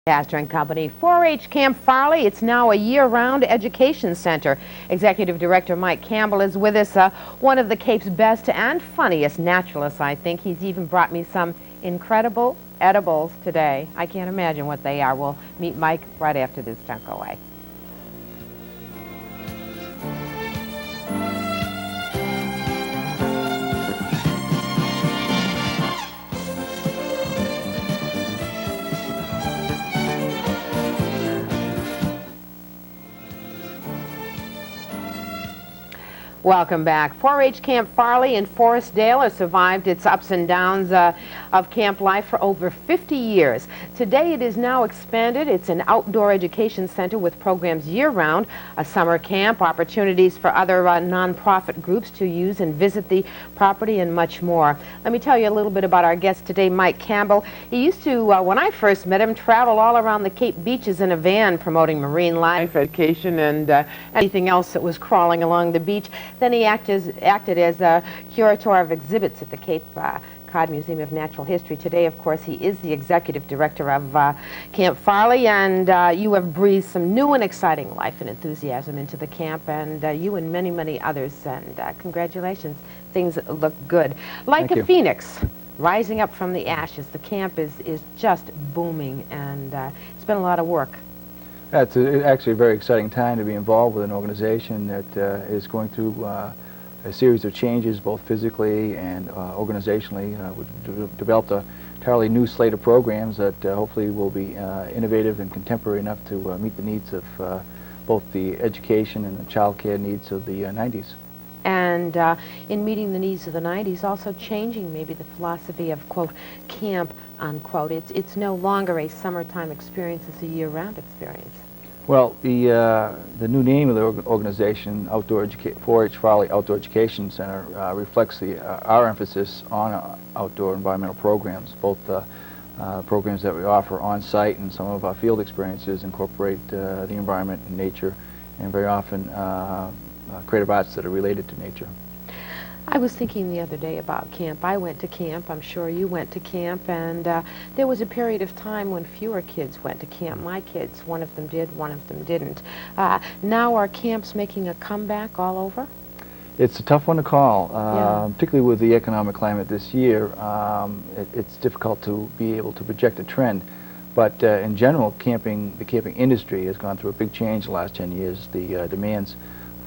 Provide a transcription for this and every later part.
Chowder and Company, 4-H Camp Farley. It's now a year-round education center. Executive Director Mike Campbell is with us, one of the Cape's best and funniest naturalists, I think. He's even brought me some incredible edibles today. I can't imagine what they are. We'll meet Mike right after this. Don't go away. Welcome back. 4-H Camp Farley in Forestdale has survived its ups and downs of camp life for over 50 years. Today it is now expanded. It's an outdoor education center with programs year-round, a summer camp, opportunities for other non-profit groups to use and visit the property, and much more. Let me tell you a little bit about our guest today, Mike Campbell. He used to, when I first met him, travel all around the Cape beaches in a van promoting marine life education and anything else that was crawling along the beach. Then he acted as a curator of exhibits at the Cape Cod Museum of Natural History. Today, of course, he is the executive director of Camp Farley, and you have breathed some new and exciting life and enthusiasm into the camp, and you and many, many others, and congratulations. Things look good. Like a phoenix rising up from the ashes, the camp is just booming, and it's been a lot of work. Yeah, it's actually a very exciting time to be involved with an organization that is going through a series of changes, both physically and organizationally. We've developed a entirely new slate of programs that hopefully will be innovative and contemporary enough to meet the needs of both the education and the child care needs of the 90s. And in meeting the needs of the 90s, also changing maybe the philosophy of, quote, camp, unquote. It's no longer a summertime experience, it's a year-round experience. Well, the new name of the organization, 4-H Farley Outdoor Education Center, reflects our emphasis on outdoor environmental programs. Both programs that we offer on-site and some of our field experiences incorporate the environment and nature, and very often creative arts that are related to nature. I was thinking the other day about camp. I went to camp. I'm sure you went to camp, and there was a period of time when fewer kids went to camp. My kids, one of them did, one of them didn't. Now are camps making a comeback all over? It's a tough one to call, particularly with the economic climate this year. It's difficult to be able to project a trend. But in general, the camping industry has gone through a big change the last 10 years. The demands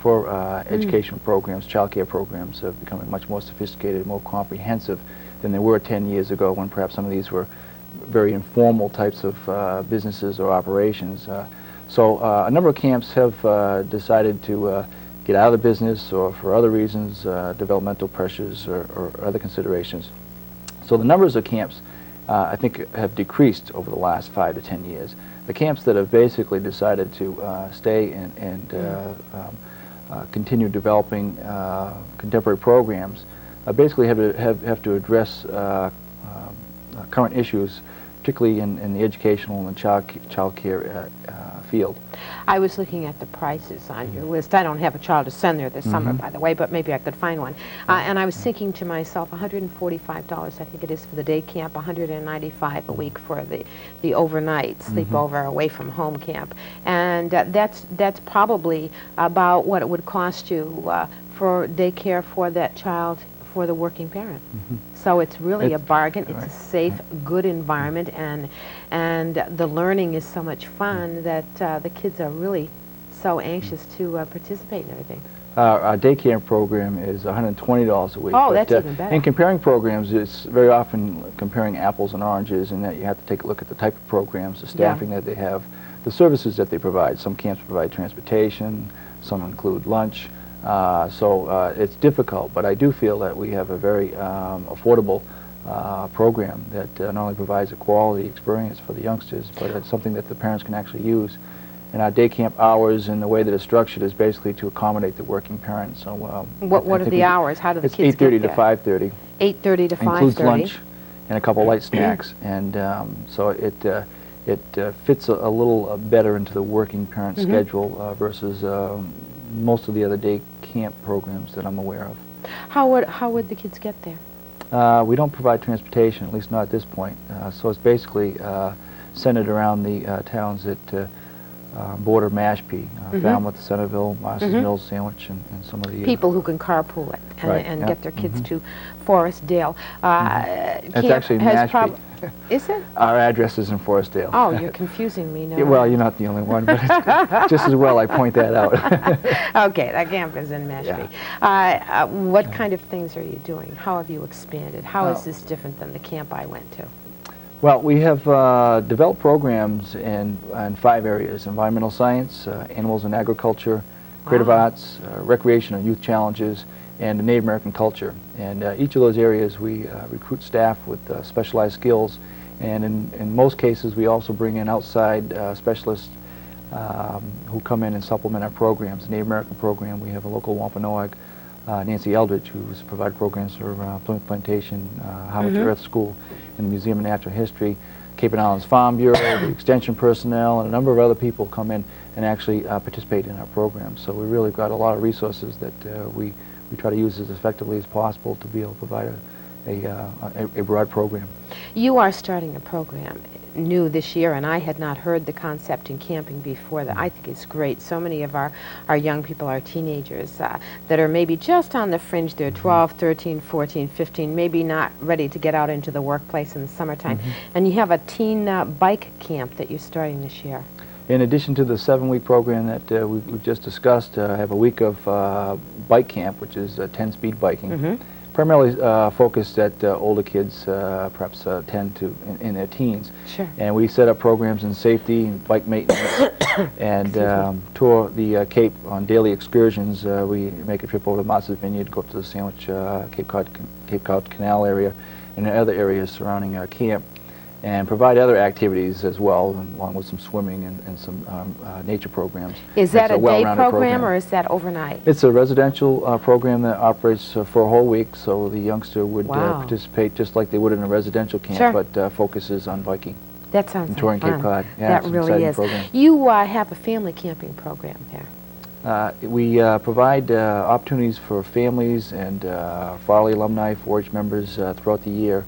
for educational programs, child care programs, have become much more sophisticated, more comprehensive than they were 10 years ago, when perhaps some of these were very informal types of businesses or operations. So a number of camps have decided to get out of the business, or for other reasons, developmental pressures or other considerations. So the numbers of camps, I think, have decreased over the last 5 to 10 years. The camps that have basically decided to stay and continue developing contemporary programs basically have to address current issues, particularly in the educational and child care field. I was looking at the prices on your list. I don't have a child to send there this summer, by the way, but maybe I could find one. And I was thinking to myself, $145, I think it is, for the day camp, $195 a week for the overnight sleepover away from home camp. And that's probably about what it would cost you for daycare for that child, for the working parent. So it's really a bargain. It's a safe, good environment, and the learning is so much fun that the kids are really so anxious to participate in everything. Our daycare program is $120 a week. Oh, that's even better. In comparing programs, it's very often comparing apples and oranges, in that you have to take a look at the type of programs, the staffing that they have, the services that they provide. Some camps provide transportation, some include lunch. So it's difficult, but I do feel that we have a very affordable program that not only provides a quality experience for the youngsters, but it's something that the parents can actually use. And our day camp hours and the way that it's structured is basically to accommodate the working parents. So what are the hours? How do the kids get there? It's 8:30 to 5:30. 8:30 to 5:30. Includes lunch and a couple light snacks, and so it fits a little better into the working parent schedule versus most of the other day camp programs that I'm aware of. How would the kids get there? We don't provide transportation, at least not at this point. So it's basically centered around the towns that border Mashpee, Falmouth, Centerville, Masters Mills, Sandwich, and some of the people who can carpool it and, Right, and yeah. get their kids to Forest Dale. It's actually Mashpee. Is it? Our address is in Forest Dale. Oh, you're confusing me now. Yeah, well, you're not the only one, but it's just as well I point that out. Okay, that camp is in Mashpee. What kind of things are you doing? How have you expanded? How is this different than the camp I went to? Well, we have developed programs in 5 areas: environmental science, animals and agriculture, creative arts, recreation and youth challenges, and the Native American culture. And each of those areas we recruit staff with specialized skills, and in most cases we also bring in outside specialists who come in and supplement our programs. The Native American program, we have a local Wampanoag, Nancy Eldridge, who's provided programs for Plymouth Plantation, Howard Earth School, and the Museum of Natural History. Cape and Islands Farm Bureau, the extension personnel, and a number of other people come in and actually participate in our programs. So we really got a lot of resources that we try to use as effectively as possible to be able to provide a broad program. You are starting a program new this year, and I had not heard the concept in camping before. That I think is great. So many of our young people, our teenagers, that are maybe just on the fringe. They're 12, 13, 14, 15, maybe not ready to get out into the workplace in the summertime. And you have a teen bike camp that you're starting this year. In addition to the 7-week program that we've just discussed, I have a week of bike camp, which is 10-speed biking. Primarily focused at older kids, perhaps 10 to in their teens. Sure. And we set up programs in safety, bike maintenance, and tour the Cape on daily excursions. We make a trip over to Martha's Vineyard, go up to the Sandwich, Cape Cod Canal area, and other areas surrounding our camp, and provide other activities as well, along with some swimming and some nature programs. Is that a day well-rounded program or is that overnight? It's a residential program that operates for a whole week, so the youngster would participate just like they would in a residential camp, but focuses on biking. That sounds and touring like Cape fun. Cod. Yeah, that it's an really exciting is. program. You have a family camping program there. We provide opportunities for families and Farley alumni, 4-H members throughout the year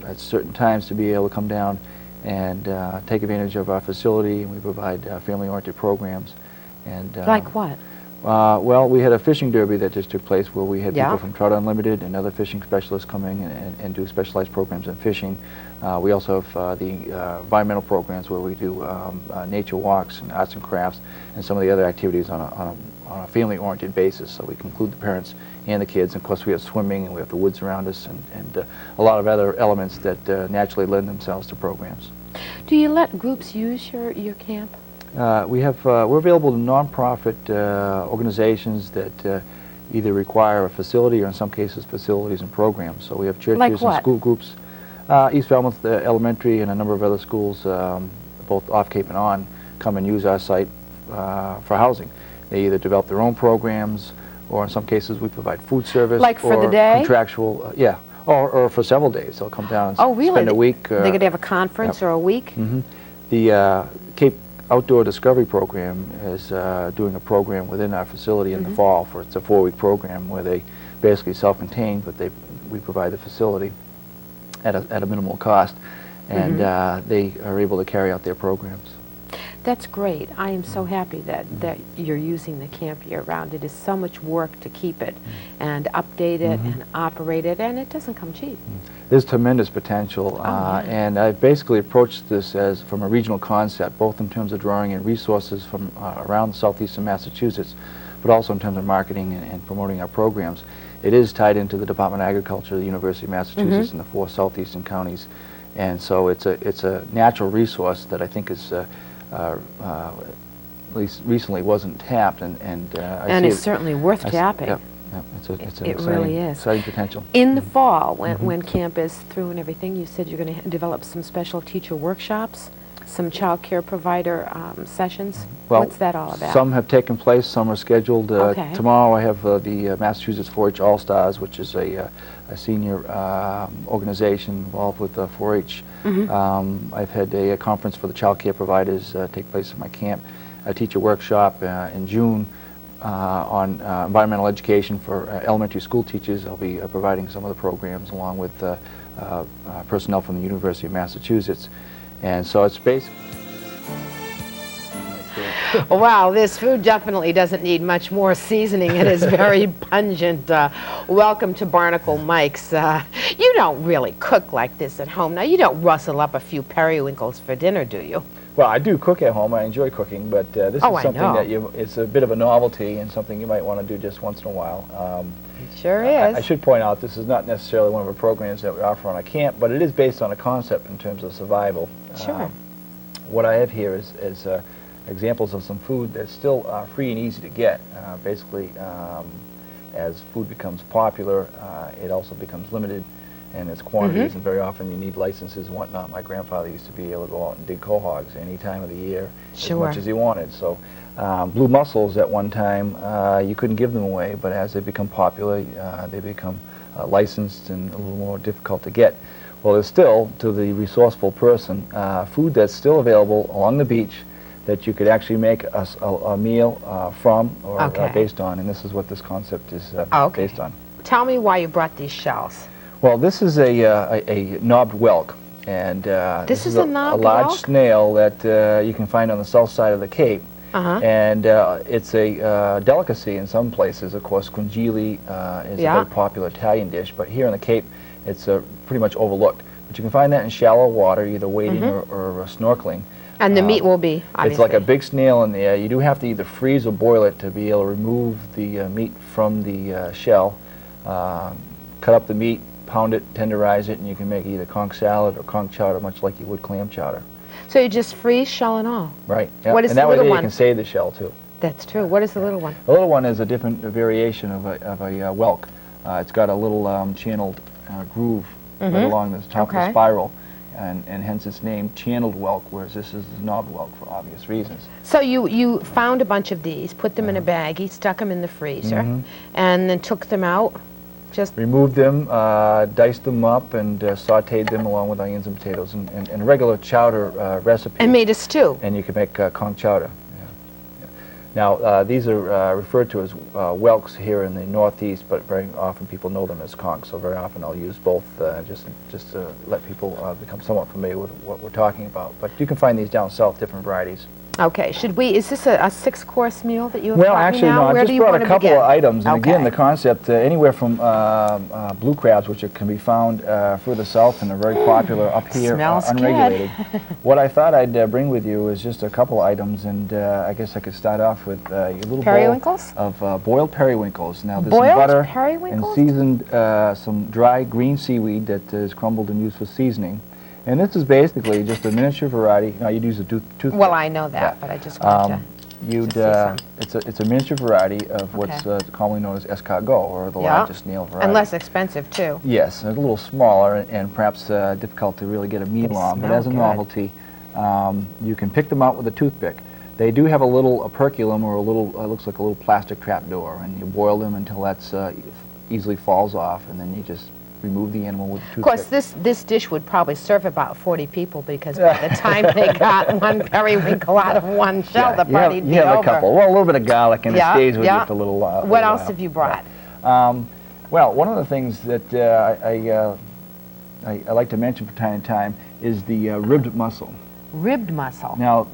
at certain times to be able to come down and take advantage of our facility. We provide family-oriented programs. And like what? Well, we had a fishing derby that just took place where we had Yeah. people from Trout Unlimited and other fishing specialists coming and do specialized programs in fishing. We also have the environmental programs where we do nature walks and arts and crafts and some of the other activities on a family-oriented basis. So we can include the parents and the kids. And of course, we have swimming and we have the woods around us and a lot of other elements that naturally lend themselves to programs. Do you let groups use your camp? We're available to nonprofit organizations that either require a facility or in some cases facilities and programs. So we have churches Like and what? school groups. East Falmouth Elementary and a number of other schools, both off Cape and on, come and use our site for housing. They either develop their own programs, or in some cases we provide food service. Like for or the day? Contractual, yeah. Or for several days. They'll come down and spend a week. They could have a conference or a week? The Cape Outdoor Discovery Program is doing a program within our facility in the fall. It's a 4-week program where they basically self-contained, but we provide the facility at a minimal cost, and they are able to carry out their programs. That's great. I am so happy that you're using the camp year-round. It is so much work to keep it and update it and operate it, and it doesn't come cheap. There's tremendous potential, and I've basically approached this as from a regional concept, both in terms of drawing in resources from around southeastern Massachusetts, but also in terms of marketing and promoting our programs. It is tied into the Department of Agriculture, the University of Massachusetts, and the 4 southeastern counties, and so it's a natural resource that I think is at least recently wasn't tapped, and it's certainly worth tapping. Yeah, it's an exciting, really is. exciting potential. In the fall, when camp is through and everything, you said you're going to develop some special teacher workshops, some child care provider sessions. Well, what's that all about? Some have taken place, some are scheduled. Tomorrow I have the Massachusetts 4-H All-Stars, which is a senior organization involved with 4-H. I've had a conference for the child care providers take place at my camp, a teacher workshop in June on environmental education for elementary school teachers. I'll be providing some of the programs along with personnel from the University of Massachusetts. And so it's basically... Wow, this food definitely doesn't need much more seasoning. It is very pungent. Welcome to Barnacle Mike's. You don't really cook like this at home. Now, you don't rustle up a few periwinkles for dinner, do you? Well, I do cook at home. I enjoy cooking, but this is something that it's a bit of a novelty and something you might want to do just once in a while. It sure is. I should point out this is not necessarily one of the programs that we offer on a camp, but it is based on a concept in terms of survival. Sure. What I have here is examples of some food that's still free and easy to get. Basically, as food becomes popular, it also becomes limited in its quantities, and very often you need licenses and whatnot. My grandfather used to be able to go out and dig quahogs any time of the year, as much as he wanted. So blue mussels at one time, you couldn't give them away, but as they become popular, they become licensed and a little more difficult to get. Well, there's still, to the resourceful person, food that's still available along the beach that you could actually make a meal from or based on, and this is what this concept is based on. Tell me why you brought these shells. Well, this is a knobbed whelk, and this is a large snail that you can find on the south side of the Cape, and it's a delicacy in some places. Of course, squingili is a very popular Italian dish, but here in the Cape, it's pretty much overlooked. But you can find that in shallow water, either wading or snorkeling. And the meat will be, obviously. It's like a big snail in there. You do have to either freeze or boil it to be able to remove the meat from the shell. Cut up the meat, pound it, tenderize it, and you can make either conch salad or conch chowder, much like you would clam chowder. So you just freeze shell and all? Right. Yeah. What is and the that little way one? You can save the shell, too. That's true. What is the little one? The little one is a different variation of a whelk. It's got a little channeled groove right along the top of the spiral. And hence its name, channeled whelk, whereas this is the knobbed whelk for obvious reasons. So you found a bunch of these, put them in a baggie, stuck them in the freezer, and then took them out? Just removed them, diced them up, and sauteed them along with onions and potatoes, and a regular chowder recipe. And made a stew. And you can make conch chowder. Now, these are referred to as whelks here in the Northeast, but very often people know them as conchs, so very often I'll use both just to let people become somewhat familiar with what we're talking about. But you can find these down south, different varieties. Okay, is this a 6-course meal that you have Well, actually, no, I just brought a couple of items, and again, the concept, anywhere from blue crabs, which can be found further south and are very popular up here, unregulated. What I thought I'd bring with you is just a couple items, and I guess I could start off with a little bowl of boiled periwinkles. Now, there's some butter and seasoned some dry green seaweed that is crumbled and used for seasoning. And this is basically just a miniature variety. Now, you'd use a toothpick. Well, I know that, but I just want to it's a miniature variety of what's commonly known as escargot, or the largest snail variety. And less expensive, too. Yes, and a little smaller and perhaps difficult to really get a meal on. But as a novelty, you can pick them out with a toothpick. They do have a little operculum, or a little, looks like a little plastic trap door, and you boil them until that's easily falls off, and then you just remove the animal with a toothpick. Of course, this dish would probably serve about 40 people, because by the time they got one periwinkle out of one shell, the party'd be over. You have a couple. Well, a little bit of garlic, and it stays with you for a little while. What else have you brought? Well, one of the things that I like to mention from time to time is the ribbed mussel. Ribbed mussel. Now,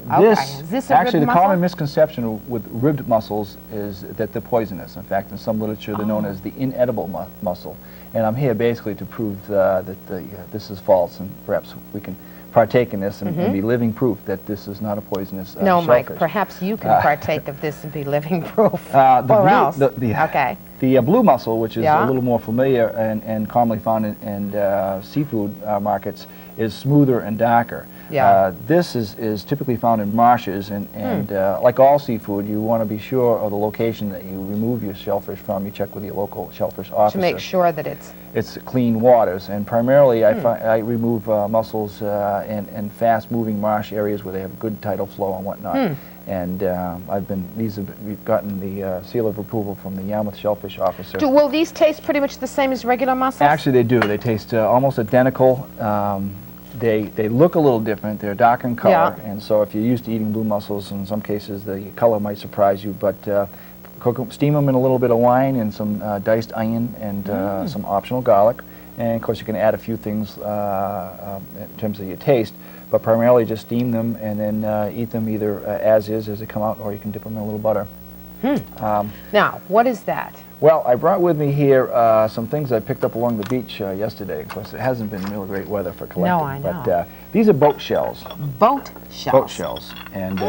this actually, the common misconception with ribbed mussels is that they're poisonous. In fact, in some literature, they're known as the inedible mussel. And I'm here basically to prove that this is false, and perhaps we can partake in this and be living proof that this is not a poisonous No, shellfish. Mike, perhaps you can partake of this and be living proof. The blue mussel, which is a little more familiar and commonly found in seafood markets, is smoother and darker. This is typically found in marshes, and like all seafood, you want to be sure of the location that you remove your shellfish from. You check with your local shellfish officer to make sure that it's clean waters. And primarily, I remove mussels in fast-moving marsh areas where they have good tidal flow and whatnot. And we've gotten the seal of approval from the Yarmouth shellfish officer. Will these taste pretty much the same as regular mussels? Actually, they do. They taste almost identical. They look a little different. They're dark in color, and so if you're used to eating blue mussels, in some cases the color might surprise you. But steam them in a little bit of wine and some diced onion and some optional garlic, and of course you can add a few things in terms of your taste. but primarily just steam them and then eat them either as they come out, or you can dip them in a little butter. Now, what is that? Well, I brought with me here some things I picked up along the beach yesterday. Of course, it hasn't been really great weather for collecting. No, I know. But these are boat shells. Boat shells. Boat shells, and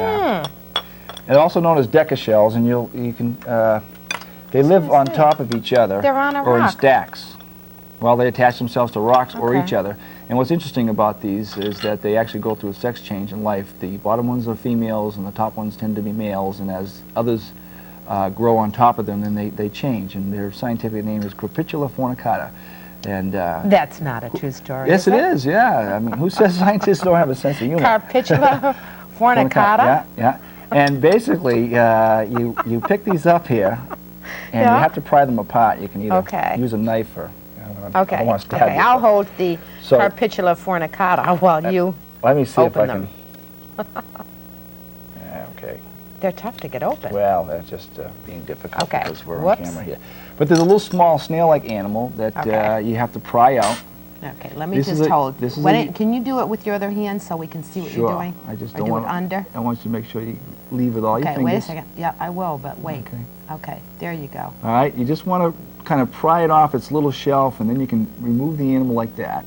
also known as deca shells. And you can they live on top of each other. They're on a or rock. in stacks. Well, they attach themselves to rocks or Okay. each other. And what's interesting about these is that they actually go through a sex change in life. The bottom ones are females, and the top ones tend to be males. And as others grow on top of them, then they change, and their scientific name is Crepitula fornicata. And That's not a true story. yes, it is. Yeah, I mean, who says scientists don't have a sense of humor? Crepitula fornicata. Yeah, yeah. And basically, you pick these up here, and Yeah. you have to pry them apart. You can either Okay. use a knife or I Okay. don't want to stab Okay. you, I'll but- hold the So- Crepitula fornicata while you. Let me see if I open can. Yeah, okay. They're tough to get open. Well, that's just being difficult Okay. because we're Whoops. on camera here. But there's a little small snail-like animal that Okay. you have to pry out. Okay. Let me This is just a- hold. this is Why a- don't- Can you do it with your other hand so we can see what Sure. you're doing? I just Or don't do want it under. I want you to make sure you leave with all your Okay. fingers. Wait a second. Yeah, I will. But wait. Okay. Okay. There you go. All right, you just want to kind of pry it off its little shelf, and then you can remove the animal like that.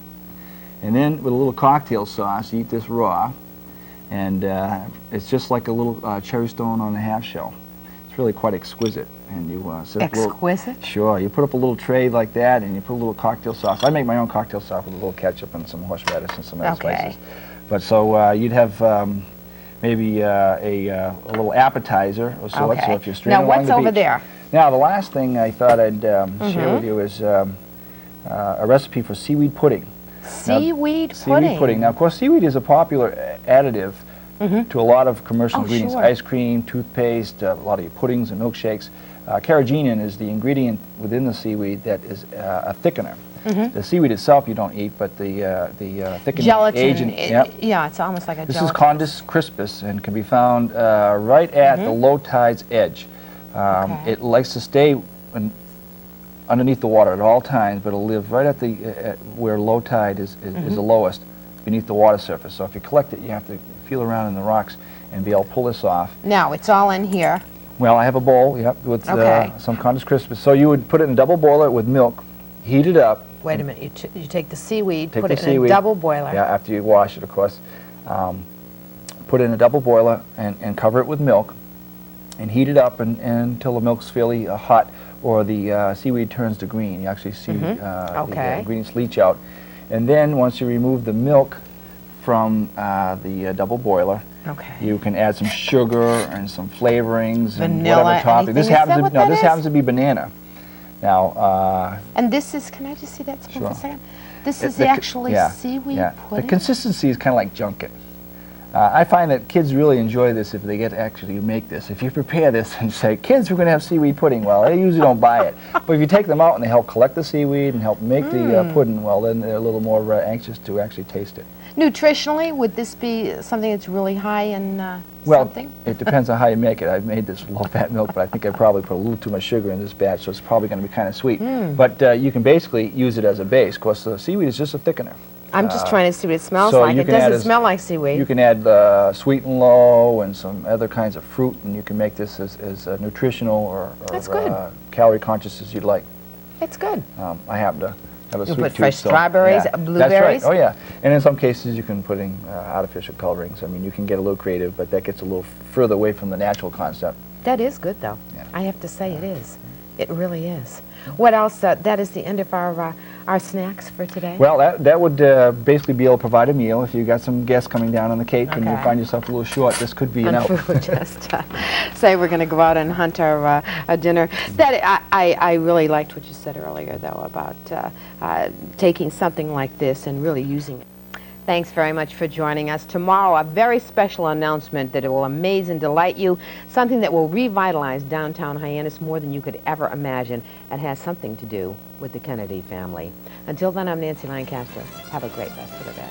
And then with a little cocktail sauce, you eat this raw, and it's just like a little cherry stone on a half shell. It's really quite exquisite. And you set up a little, Exquisite. sure, you put up a little tray like that, and you put a little cocktail sauce. I make my own cocktail sauce with a little ketchup and some horseradish and some other Okay. spices. But so you'd have maybe a little appetizer or so. Okay. So if you're stranded Now along what's the over beach. there? Now, the last thing I thought I'd share with you is a recipe for seaweed pudding. Seaweed pudding. Seaweed pudding. Now, of course, seaweed is a popular additive to a lot of commercial Oh, ingredients. sure. Ice cream, toothpaste, a lot of your puddings and milkshakes. Carrageenan is the ingredient within the seaweed that is a thickener. The seaweed itself you don't eat, but the thickening Gelatin. agent. Yeah, it's almost like a This gelatin. is Condis crispus and can be found right at the low tide's edge. Okay. It likes to stay underneath the water at all times, but it'll live right at the where low tide is the lowest, beneath the water surface. So if you collect it, you have to feel around in the rocks and be able to pull this off. Now, it's all in here. Well, I have a bowl, with Okay. some Condis crispus. So you would put it in a double boiler with milk, heat it up. Wait a minute. You take the seaweed, Take put the it in seaweed. a double boiler. Yeah, after you wash it, of course. Put it in a double boiler and cover it with milk and heat it up until the milk's fairly hot, or the seaweed turns to green. You actually see the Okay. ingredients leach out. And then once you remove the milk from the double boiler, Okay. you can add some sugar and some flavorings Vanilla, and whatever topping. anything. This Is that happens what to, no, that this is? happens to be banana. Now, And this is, can I just see that spoon for a Sure. second? This is the- actually yeah, seaweed yeah. pudding? The consistency is kind of like junket. I find that kids really enjoy this if they get to actually make this. If you prepare this and say, kids, we're going to have seaweed pudding, well, they usually don't buy it. But if you take them out and they help collect the seaweed and help make the pudding, well, then they're a little more anxious to actually taste it. Nutritionally, would this be something that's really high in Well, something? it depends on how you make it. I've made this with low-fat milk, but I think I probably put a little too much sugar in this batch, so it's probably going to be kind of sweet. But you can basically use it as a base. Of course, the seaweed is just a thickener. I'm just trying to see what it smells so like. you It can add doesn't as- smell like seaweed. You can add sweet and low and some other kinds of fruit, and you can make this as nutritional or That's good. calorie conscious as you'd like. It's good. I happen to have a You sweet put tooth, fresh so, strawberries, yeah. blueberries? That's right. Oh yeah. And in some cases you can put in artificial colorings. I mean, you can get a little creative, but that gets a little further away from the natural concept. That is good, though. Yeah. I have to say it is. It really is. What else? That is the end of our snacks for today. Well, that would basically be able to provide a meal. If you got some guests coming down on the Cape and you Okay. find yourself a little short, this could be an And out. we would just say we're going to go out and hunt our dinner. That I really liked what you said earlier, though, about taking something like this and really using it. Thanks very much for joining us. Tomorrow, a very special announcement that will amaze and delight you, something that will revitalize downtown Hyannis more than you could ever imagine, and has something to do with the Kennedy family. Until then, I'm Nancy Lancaster. Have a great rest of the day.